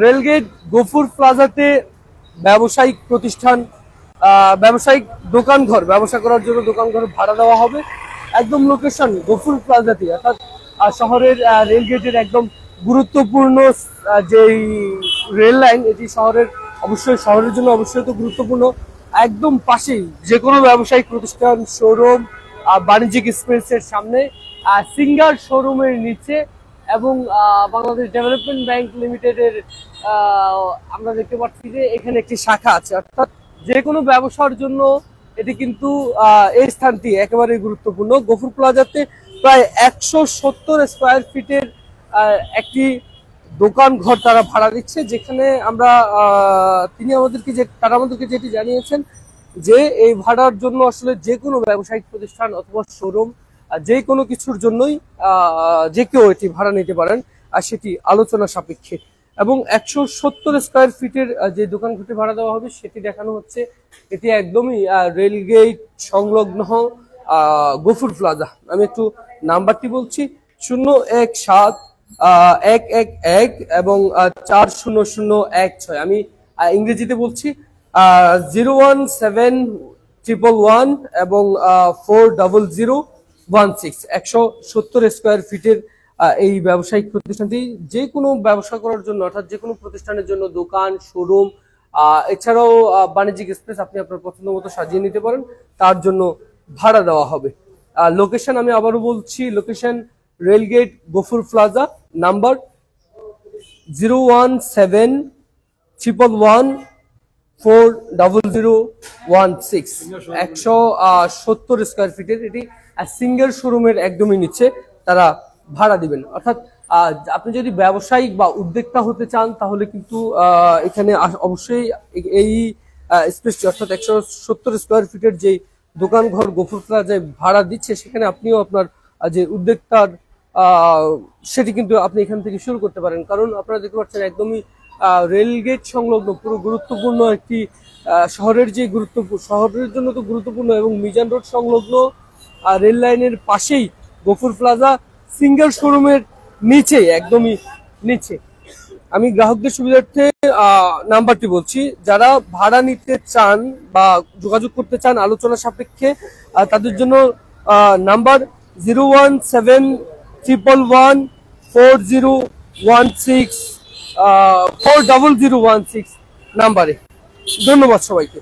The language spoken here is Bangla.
রেলগেট গফুর প্লাজাতে ব্যবসায়িক প্রতিষ্ঠান, ব্যবসায়িক দোকানঘর, ব্যবসা করার জন্য দোকানঘর ভাড়া দেওয়া হবে। একদম লোকেশন গফুর প্লাজাতে, অর্থাৎ শহরের রেলগেটের একদম গুরুত্বপূর্ণ যেই রেল লাইন, এটি শহরের জন্য অবশ্যই তো গুরুত্বপূর্ণ। একদম পাশেই যে কোনো ব্যবসায়িক প্রতিষ্ঠান, শোরুম, বাণিজ্যিক স্পেসের সামনে, সিঙ্গার শোরুমের নিচে এবং বাংলাদেশ ডেভেলপমেন্ট ব্যাংক লিমিটেডের আমরা দেখতে পাচ্ছি যে এখানে একটি শাখা আছে। অর্থাৎ যে কোনো ব্যবসার জন্য এটি কিন্তু এই স্থানটি একেবারে গুরুত্বপূর্ণ। গফুর প্লাজাতে প্রায় 170 স্কোয়ার ফিটের একটি দোকান ঘর তারা ভাড়া দিচ্ছে, যেখানে আমরা তারা আমাদেরকে যেটি জানিয়েছেন যে এই ভাড়ার জন্য আসলে যে কোনো ব্যবসায়িক প্রতিষ্ঠান অথবা শোরুম যে কোনো কিছুর জন্যই যে কেউ এটি ভাড়া নিতে পারেন, আর সেটি আলোচনা সাপেক্ষে। এবং 170 স্কোয়ার ফিটের যে দোকান ঘরটি ভাড়া দেওয়া হবে সেটি দেখানো হচ্ছে। এটি একদমই রেলগেট সংলগ্ন গফুর প্লাজা। আমি একটু নাম্বারটি বলছি, 017-111 এবং 40016। আমি ইংরেজিতে বলছি, 01711 এবং 40016। 170 স্কোয়ার ফিটের এই ব্যবসায়িক প্রতিষ্ঠানটি যে কোনো ব্যবসা করার জন্য, অর্থাৎ যে কোনো প্রতিষ্ঠানের জন্য, দোকান, শোরুম, এছাড়াও বাণিজ্যিক স্পেস আপনি আপনার পছন্দ মতো সাজিয়ে নিতে পারেন, তার জন্য ভাড়া দেওয়া হবে। লোকেশন আমি আবারও বলছি, location rail gate Gafur plaza, number 017-111-40016। 170 square ফিটের এটি সিঙ্গেল শোরুমের একদমই নিচে তারা ভাড়া দিবেন। অর্থাৎ আপনি যদি ব্যবসায়িক বা উদ্যোক্তা হতে চান তাহলে কিন্তু এখানে অবশ্যই এই স্পেসটি, অর্থাৎ 170 স্কোয়ার ফিটের যে দোকান ঘর গফুর প্লাজায় ভাড়া দিচ্ছে, সেখানে আপনিও আপনার যে উদ্যোক্তার সেটি কিন্তু আপনি এখান থেকে শুরু করতে পারেন। কারণ আপনারা দেখতে পাচ্ছেন একদমই রেলগেট সংলগ্ন পুরো গুরুত্বপূর্ণ একটি শহরের জন্য তো গুরুত্বপূর্ণ, এবং মিজান রোড সংলগ্ন রেল লাইনের পাশেই গফুর প্লাজা, সিঙ্গেল শোরুমের নিচে, একদমই নিচে। আমি গ্রাহকদের সুবিধার্থে নাম্বারটি বলছি, যারা ভাড়া নিতে চান বা যোগাযোগ করতে চান আলোচনা সাপেক্ষে, তাদের জন্য নাম্বার 017-111-40016 নাম্বারে। ধন্যবাদ সবাইকে।